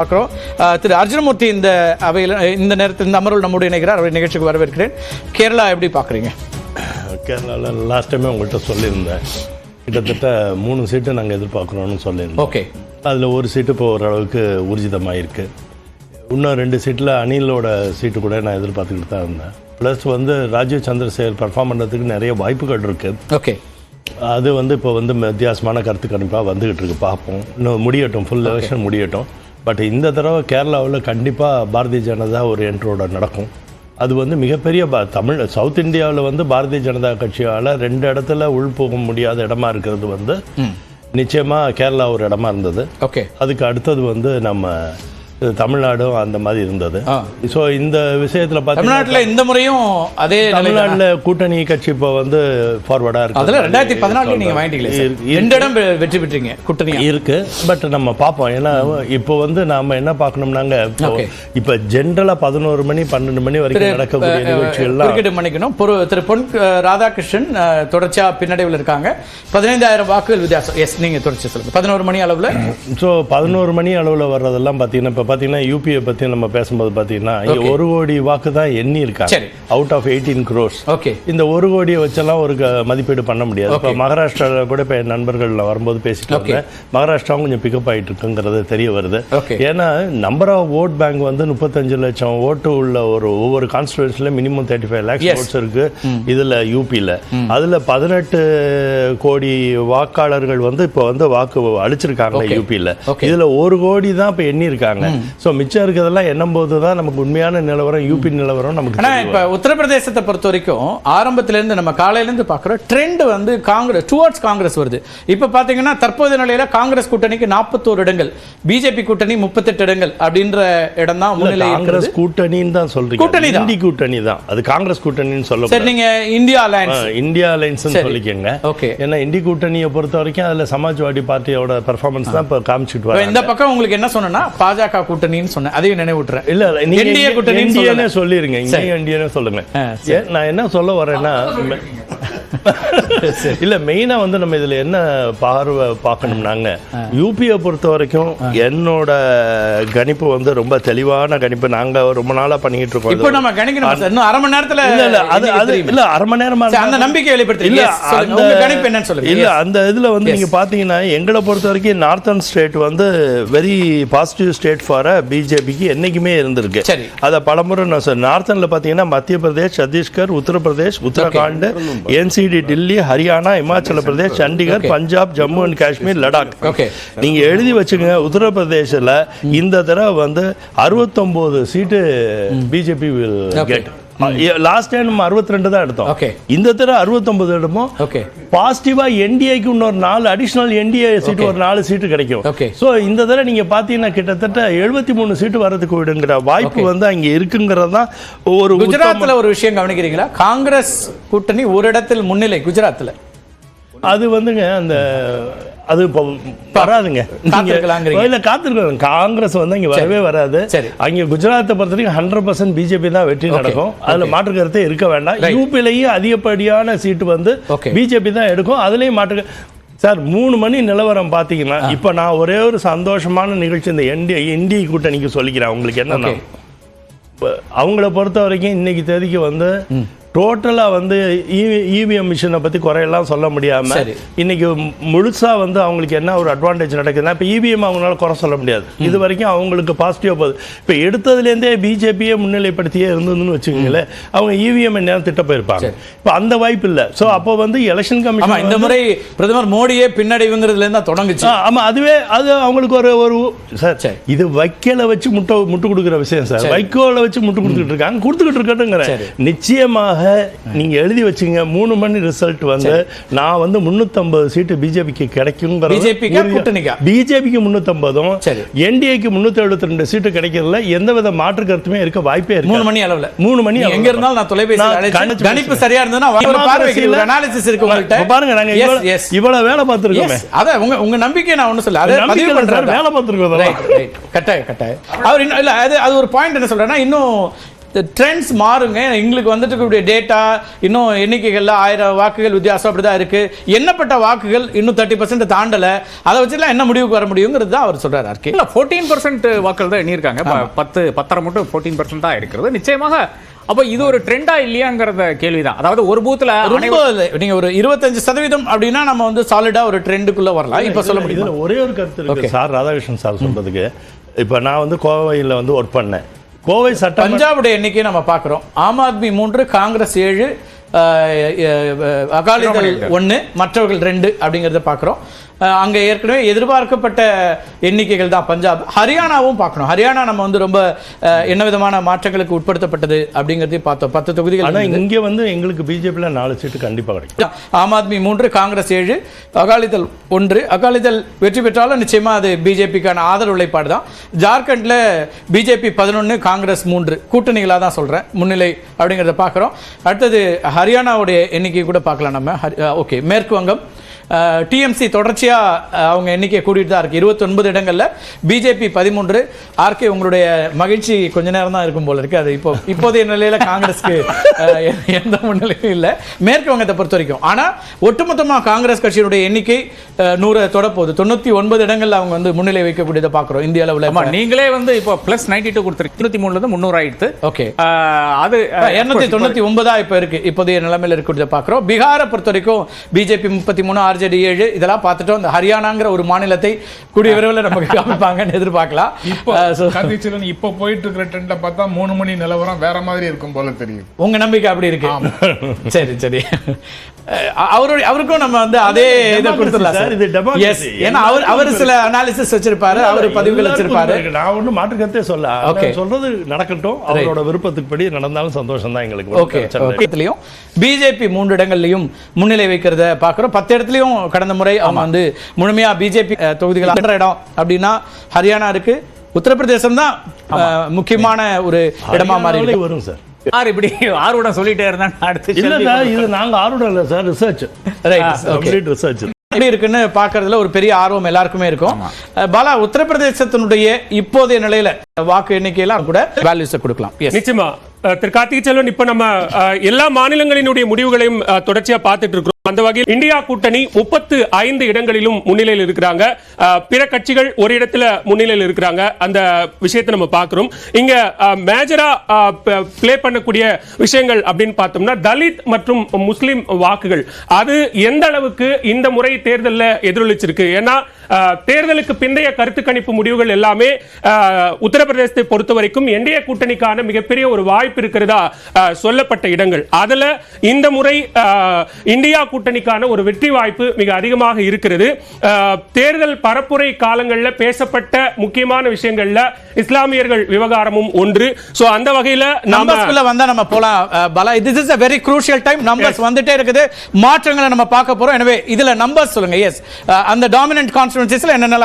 பார்க்கிறோம். திரு அர்ஜுனமூர்த்தி இந்த அவையில் இந்த நேரத்தில் இந்த அமர்வில் நம்முடைய இணைகிறார். அவருடைய நிகழ்ச்சிக்கு வரவேற்கிறேன். கேரளா எப்படி பார்க்குறீங்க? கேரளாவில் லாஸ்ட் டைமே உங்கள்கிட்ட சொல்லியிருந்தேன், கிட்டத்தட்ட 3 சீட்டு நாங்கள் எதிர்பார்க்குறோன்னு சொல்லியிருந்தோம். ஓகே, அதில் ஒரு சீட்டு இப்போ ஓரளவுக்கு ஊர்ஜிதமாக இருக்குது. இன்னும் 2 சீட்டில் அணிலோட சீட்டு கூட நான் எதிர்பார்த்துக்கிட்டு தான் இருந்தேன். ப்ளஸ் ராஜீவ் சந்திரசேகர் பர்ஃபார்ம் பண்ணுறதுக்கு நிறைய வாய்ப்புகள் இருக்குது. ஓகே, அது இப்போ வித்தியாசமான கருத்து கணிப்பாக வந்துக்கிட்டு இருக்கு. பார்ப்போம், இன்னும் முடியட்டும், ஃபுல் எலெக்ஷன் முடியட்டும். பட் இந்த தடவை கேரளாவில் கண்டிப்பாக பாரதிய ஜனதா ஒரு என்ட்ரோட நடக்கும். அது மிகப்பெரிய சவுத் இந்தியாவில் பாரதிய ஜனதா கட்சியால் 2 இடத்துல உள்போக முடியாத இடமா இருக்கிறது நிச்சயமாக கேரளா ஒரு இடமா இருந்தது. ஓகே, அதுக்கு அடுத்தது நம்ம தமிழ்நாடும் அந்த மாதிரி இருந்தது. ஸோ இந்த விஷயத்தில் தமிழ்நாட்டில் இந்த முறையும் அதே தமிழ்நாட்டில் கூட்டணி கட்சி இப்போ ஃபார்வர்டாக இருக்கு. அதில் 2014 நீங்கள் வாங்கிட்டீங்களே, 2 இடம் வெற்றி பெற்றீங்க கூட்டணி இருக்கு. பட் நம்ம பார்ப்போம். ஏன்னா இப்போ நாம என்ன பார்க்கணும்னாங்க, இப்போ ஜென்ரலாக 11 மணி 12 மணி வரைக்கும் நடக்கக்கூடிய நிகழ்ச்சிகள்லாம் மன்னிக்கணும். திரு பொன் ராதாகிருஷ்ணன் தொடர்ச்சியாக பின்னடைவில் இருக்காங்க. 15,000 வாக்குகள் வித்தியாசம். எஸ், நீங்கள் தொடர்ச்சி சொல்லுங்க. 11 மணி அளவில். ஸோ 11 மணி அளவில் வர்றதெல்லாம் பார்த்தீங்கன்னா, இப்போ பார்த்தீங்கன்னா யூபியை பற்றி நம்ம பேசும்போது பார்த்தீங்கன்னா 1 கோடி வாக்கு தான் எண்ணி இருக்காங்க அவுட் ஆஃப் 18 crores. ஓகே, இந்த 1 கோடியை வச்செல்லாம் ஒரு மதிப்பீடு பண்ண முடியாது. இப்போ மகாராஷ்டிராவில் கூட இப்போ என் நண்பர்கள் வரும்போது பேசிட்டு இருந்தேன், மகாராஷ்டிராவும் கொஞ்சம் பிக்கப் ஆகிட்டு இருக்குங்கிறது தெரிய வருது. ஏன்னா நம்பர் ஆஃப் ஓட் பேங்க் 35 லட்சம் ஓட்டு உள்ள ஒவ்வொரு கான்ஸ்டிடுவன்சில மினிமம் 35 lakhs ஓட்ஸ் இருக்கு. இதுல யூபியில் அதில் 18 கோடி வாக்காளர்கள் இப்போ வாக்கு அளிச்சிருக்காங்க யூபியில். இதுல 1 கோடி தான் இப்போ எண்ணி இருக்காங்க. சோ மிச்சம் இருக்கிறதெல்லாம் எண்ணும் போது தான் நமக்கு உண்மையான நிலவரம், யூபி நிலவரம் நமக்கு. இப்ப உத்தரப்பிரதேசத்தை பொறுத்த வரைக்கும் ஆரம்பத்திலிருந்து நம்ம காலையிலிருந்து பார்க்குற ட்ரெண்ட் காங்கிரஸ் டுவர்ட்ஸ் காங்கிரஸ் வருது. இப்ப பாத்தீங்கன்னா தற்போதைய நிலையில காங்கிரஸ் கூட்டணிக்கு 41 இடங்கள், பிஜேபி கூட்டணி 38 இடங்கள் அப்படின்ற இடம் தான் முன்னிலை. காங்கிரஸ் கூட்டணின்னு தான் சொல்றீங்க, இந்தி கூட்டணி தான் அது, காங்கிரஸ் கூட்டணின்னு சொல்ல. சரி, நீங்க இந்தியா அலையன்ஸ், இந்தியா அலையன்ஸ் சொல்லிக்கங்க. ஓகே, ஏன்னா இந்தி கூட்டணியை பொறுத்த வரைக்கும் அதுல சமாஜ்வாடி பார்ட்டியோட பெர்ஃபார்மன்ஸ் தான் இப்ப காமிச்சிட்டு வராங்க. இந்த பக்கம் உங்களுக்கு என்ன சொன்னா பாஜக கூட்டணின்னு சொன்னேன், அதையும் நினைவுட்டுறேன். இல்ல இந்திய கூட்டணி சொல்லிருங்க, இந்தியா சொல்லுங்க. நான் என்ன சொல்ல வரேன்னா, இல்ல மெயினா நம்ம இதுல என்ன பார்வை பார்க்கணும்னாங்க, யூபியை பொறுத்த வரைக்கும் என்னோட கணிப்பு ரொம்ப தெளிவான கணிப்பு. நாங்க ரொம்ப நாளா பண்ணிட்டு இருக்கோம். இப்போ நம்ம கணிக்கணும், இன்னும் அரை மணி நேரத்துல. இல்ல அரை மணி நேரமா அந்த நம்பிக்கை வெளிப்படுத்து. இல்ல அந்த கணிப்பு என்னன்னு சொல்லுங்க. இல்ல அந்த இதுல நீங்க பாத்தீங்கன்னா எங்களை பொறுத்த வரைக்கும் northern state very positive state for பிஜேபிக்கு என்னைக்குமே இருந்திருக்கு. அத பலமுறை நான் சொல்றேன். நார்த்தன்ல பாத்தீங்கன்னா மத்திய பிரதேஷ், சத்தீஸ்கர், உத்தரப்பிரதேஷ், உத்தரகாண்ட், என்சிடி, டெல்லி, ஹரியானா, இமாச்சல பிரதேஷ், சண்டிகர், பஞ்சாப், ஜம்மு அண்ட் காஷ்மீர், லடாக். நீங்க எழுதி வச்சுங்க, உத்தரப்பிரதேசல இந்த தடவை 69 seat BJP will get. Last time நம்ம 62 தான் எடுத்தோம். இந்த தடவை 69 இடமும் பாசிட்டிவா என்டிஏக்கு இன்னொரு 4 அடிஷனல் என்டிஏ சீட்டு, ஒரு 4 சீட்டு கிடைக்கும். சோ இந்த தடவை நீங்க பாத்தீங்கன்னா கிட்டத்தட்ட 73 சீட்டு வரதுக்கு விடுங்கிற வாய்ப்பு அங்க இருக்குங்கிறதான். ஒரு குஜராத்ல ஒரு விஷயம் கவனிக்கிறீங்களா? காங்கிரஸ் கூட்டணி ஒரு இடத்தில் முன்னிலை குஜராத்ல. அது அந்த அது வராதுங்க, காத்திருக்கலாம். காங்கிரஸ் இங்க வரவே வராது. அங்க குஜராத்தை பொறுத்த வரைக்கும் 100% பிஜேபி தான் வெற்றி நடக்கும். அதுல மாற்று கருத்தே இருக்க வேண்டாம். யூபிலையும் அதிகப்படியான சீட்டு பிஜேபி தான் எடுக்கும். அதுலயும் மாற்று. சார் 3 மணி நிலவரம் பாத்தீங்கன்னா, இப்ப நான் ஒரே ஒரு சந்தோஷமான நிகழ்ச்சி இந்த இந்திய கூட்டணிக்கு சொல்லிக்கிறேன். உங்களுக்கு என்னன்னா, அவங்கள பொறுத்த வரைக்கும் இன்னைக்கு தேதிக்கு டோட்டலா இவிஎம் மிஷினை பத்தி குறையெல்லாம் சொல்ல முடியாம இன்னைக்கு முழுசா அவங்களுக்கு என்ன ஒரு அட்வான்டேஜ் நடக்குதுன்னா, இப்ப இவிஎம் அவங்களால குறை சொல்ல முடியாது. இது வரைக்கும் அவங்களுக்கு பாசிட்டிவா போகுது. இப்ப எடுத்ததுலேருந்தே பிஜேபியே முன்னிலைப்படுத்தியே இருந்ததுன்னு வச்சுக்கோங்களேன், அவங்க இவிஎம் நேரம் திட்ட போயிருப்பாங்க. இப்ப அந்த வாய்ப்பு இல்ல. சோ அப்போ எலெக்ஷன் கமிஷன் இந்த முறை பிரதமர் மோடியே பின்னடைவுங்கிறதுல இருந்தா தொடங்குச்சு. ஆமா, அது அவங்களுக்கு ஒரு சார் இது வைக்கோல வச்சு முட்டு கொடுக்குற விஷயம் சார். வைக்கோல வச்சு முட்டு கொடுத்துட்டு இருக்காங்க, கொடுத்துக்கிட்டு இருக்கட்டுங்கிற. நிச்சயமாக நீங்க எழுதி வச்சுங்க, 3 மணி ரிசல்ட் நான் 350 சீட்டு பிஜேபிக்கு கிடைக்கும். பிஜேபிக்கு 350, என்டிஏக்கு 372 சீட்டு கிடைக்கிறதுல எந்தவித மாற்று கருத்துமே இருக்க வாய்ப்பே இருக்கு. 3 மணி அளவுல 3 மணி எங்க இருந்தாலும் நான் தொலைபேசி கணிப்பு சரியா இருந்ததுன்னா அனாலிசிஸ் இருக்கு உங்கள்ட்ட. பாருங்க, நாங்க இவ்வளவு வேலை பார்த்திருக்கோமே. அத உங்க நம்பிக்கை நான் ஒண்ணு சொல்ல, அத பதிவு பண்றேன். வேலை பார்த்திருக்கோம். கட்டாய அவர் இல்ல, அது ஒரு பாயிண்ட் என்ன சொல்றேன்னா, இன்னும் ட்ரெண்ட்ஸ் மாறுங்க. எங்களுக்கு வந்துட்டு இருக்கக்கூடிய டேட்டா இன்னும் எண்ணிக்கைகள்ல 1000 வாக்குகள் வித்தியாசம் அப்படிதான் இருக்கு. எண்ணப்பட்ட வாக்குகள் இன்னும் 30% தாண்டல. அதை வச்சுலாம் என்ன முடிவுக்கு வர முடியுங்கிறது தான் அவர் சொல்றாரு. ஆர்கே இல்ல 14% வாக்குகள் தான் எண்ணியிருக்காங்க. 10 மட்டும் 14% தான் இருக்கிறது. நிச்சயமாக அப்ப இது ஒரு ட்ரெண்டா இல்லையாங்கிறத கேள்விதான். அதாவது ஒரு பூத்துல நீங்க ஒரு 25% அப்படின்னா நம்ம வந்து சாலிடா ஒரு ட்ரெண்டுக்குள்ள வரலாம். இப்ப சொல்ல முடியும். ஒரே ஒரு கருத்து இருக்கு சார், ராதாகிருஷ்ணன் சார் சொல்றதுக்கு. இப்ப நான் வந்து கோவையில் வந்து ஒர்க் பண்ணேன். கோவை சட்டம் பஞ்சாபுடைய எண்ணிக்கை நம்ம பார்க்கிறோம். ஆம் ஆத்மி 3, காங்கிரஸ் 7, அகாலிதள் 1, மற்றவர்கள் 2 அப்படிங்கிறத பார்க்குறோம். அங்கே ஏற்கனவே எதிர்பார்க்கப்பட்ட எண்ணிக்கைகள் தான் பஞ்சாப். ஹரியானாவும் பார்க்கணும். ஹரியானா நம்ம வந்து ரொம்ப என்ன விதமான மாற்றங்களுக்கு உட்படுத்தப்பட்டது அப்படிங்கிறதையும் பார்த்தோம். 10 தொகுதிகள். ஆனால் இங்கே வந்து எங்களுக்கு பிஜேபியில் 4 சீட்டு கண்டிப்பாக கிடைக்கும். ஆம் ஆத்மி 3, காங்கிரஸ் 7, அகாலிதள் 1. அகாலிதள் வெற்றி பெற்றாலும் நிச்சயமா அது பிஜேபிக்கான ஆதரவு உழைப்பாடு தான். ஜார்க்கண்டில் பிஜேபி 11, காங்கிரஸ் 3 கூட்டணிகளாக தான் சொல்கிறேன் முன்னிலை அப்படிங்கிறத பார்க்குறோம். அடுத்தது ஹரியானாவுடைய எண்ணிக்கை கூட பார்க்கலாம் நம்ம. ஓகே, மேற்கு வங்கம் டிஎம்சி தொடர்ச்சியாக அவங்க எண்ணிக்கை கூட்டிட்டு தான் இருக்கு. 29 இடங்கள்ல பிஜேபி 13. ஆர்கே, உங்களுடைய மகிழ்ச்சி கொஞ்ச நேரம் தான் இருக்கும் போல இருக்கு. அது இப்போதைய நிலையில காங்கிரஸ்க்கு எந்த முன்னிலையும் இல்லை மேற்கு வங்கத்தை பொறுத்த வரைக்கும். ஆனா ஒட்டுமொத்தமாக காங்கிரஸ் கட்சியினுடைய எண்ணிக்கை 100 தொட போகுது. 99 இடங்கள்ல அவங்க வந்து முன்னிலை வைக்கக்கூடியதை பார்க்குறோம் இந்திய அளவில். நீங்களே வந்து இப்போ +92 கொடுத்துருக்கு. 203 300 ஆயிடுத்து. ஓகே, அது 299 இப்போ இருக்கு. இப்போதைய நிலைமையில் இருக்கக்கூடியதை பார்க்குறோம். பீகாரை பொறுத்த வரைக்கும் பிஜேபி 33, RJD 7. இதெல்லாம் பார்த்துட்டோம். இந்த ஹரியானாங்கிற ஒரு மாநிலத்தை கூடிய விரைவில் நமக்கு காமிப்பாங்கன்னு எதிர்பார்க்கலாம். இப்போ போயிட்டு இருக்கிற ட்ரெண்ட பார்த்தா 3 மணி நிலவரம் வேற மாதிரி இருக்கும் போல தெரியும். உங்க நம்பிக்கை அப்படி இருக்கு? சரி சரி, அவருக்கும் நம்ம வந்து அதே இதை கொடுத்துடலாம் சார். எஸ், ஏன்னா அவர் சில அனாலிசிஸ் வச்சிருப்பாரு, அவர் பதிவுகள் வச்சிருப்பாரு. நான் ஒன்றும் மாற்று கருத்தே சொல்ல. சொல்றது நடக்கட்டும், அவரோட விருப்பத்துக்கு படி நடந்தாலும் சந்தோஷம் தான் எங்களுக்கு. ஓகே, பிஜேபி 3 இடங்கள்லையும் முன்னிலை வைக்கிறத பார்க்குறோம். 10 இடத்துலையும் கடந்த முறை அவங்க வந்து முழுமையா பிஜேபி தொகுதிகள் இடம் அப்படின்னா ஹரியானா இருக்கு. உத்தரப்பிரதேசம் தான் முக்கியமான ஒரு இடமா மாறி வரும் சார். இப்படி ஆர்வம் சொல்லிட்டே இருந்தா அடுத்து இல்ல சார், இது நாங்க ஆர்வம் இல்ல sir, research. Right, complete research எப்படி இருக்குன்னு பார்க்கறதுல ஒரு பெரிய ஆர்வம் எல்லாருக்குமே இருக்கும். பாலா, உத்தரப்பிரதேசத்தினுடைய இப்போதைய நிலையில வாக்கு எண்ணிக்கையெல்லாம் கூட வேல்யூஸ் கொடுக்கலாம். நிச்சயமா திரு கார்த்திகை செல்வன், இப்ப நம்ம எல்லா மாநிலங்களினுடைய முடிவுகளையும் தொடர்ச்சியா பார்த்துட்டு இருக்கிறோம். அந்த வகையில் இந்தியா கூட்டணி 35 இடங்களிலும் முன்னிலையில் இருக்கிறாங்க. பிற கட்சிகள் ஒரு இடத்துல முன்னிலையில் இருக்கிறாங்க. அந்த விஷயத்தை நம்ம பார்க்கிறோம். இங்க மேஜரா பிளே பண்ணக்கூடிய விஷயங்கள் அப்படின்னு பார்த்தோம்னா தலித் மற்றும் முஸ்லிம் வாக்குகள் அது எந்த அளவுக்கு இந்த முறை தேர்தலில் எதிரொலிச்சிருக்கு. ஏன்னா தேர்தலுக்கு பிந்தைய கருத்து கணிப்பு முடிவுகள் எல்லாமே உத்தரப்பிரதேசத்தை பொறுத்த வரைக்கும் என்டிஏ கூட்டணிக்கான மிகப்பெரிய ஒரு வாய்ப்பு இருக்கிறதா சொல்லப்பட்ட இடங்கள். அதுல இந்த முறை இந்தியா கூட்டணிக்கான ஒரு வெற்றி வாய்ப்பு மிக அதிகமாக இருக்கிறது. தேர்தல் பரப்புரை காலங்களில் பேசப்பட்ட முக்கியமான விஷயங்கள்ல இஸ்லாமியர்கள் விவகாரமும் ஒன்று. சோ அந்த வகையில நம்பர்ஸ்க்குள்ள வந்தா நம்ம போலாம். பலா, this is a very crucial time. Numbers வந்துட்டே இருக்குது, மாற்றங்களை நம்ம பார்க்க போறோம். எனவே இதுல நம்பர்ஸ் சொல்லுங்க. எஸ், அந்த டாமினன்ட் கான்ஸ்டிட்யூன்சிஸ்ல என்னென்ன